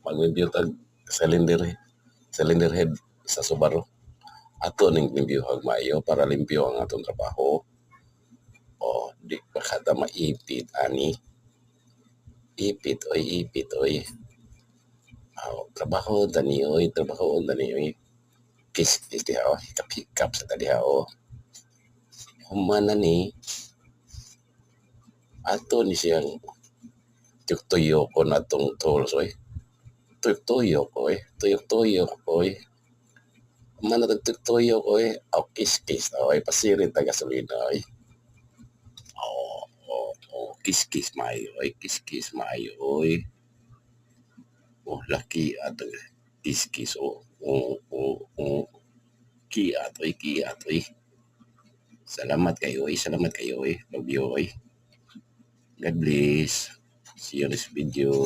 mag-review tag cylinder head sa Subaru. Ato ning limpyuhag maayo para limpyo ang atong trabaho. O di pa kada maipit ani. Ipit oy. Trabaho dani oy. Kis diha o, hikap sa diha o. Humana ni ato ni siyang tuyok ko na tong tools oy. Tuyok oy. Mana tuyok oy. Kis oy. Pasirit na gasolina oy. Kis maayo oy. Laki at kis o. Kiat oy. Salamat kayo oy. Love you oy. God bless. See you next video.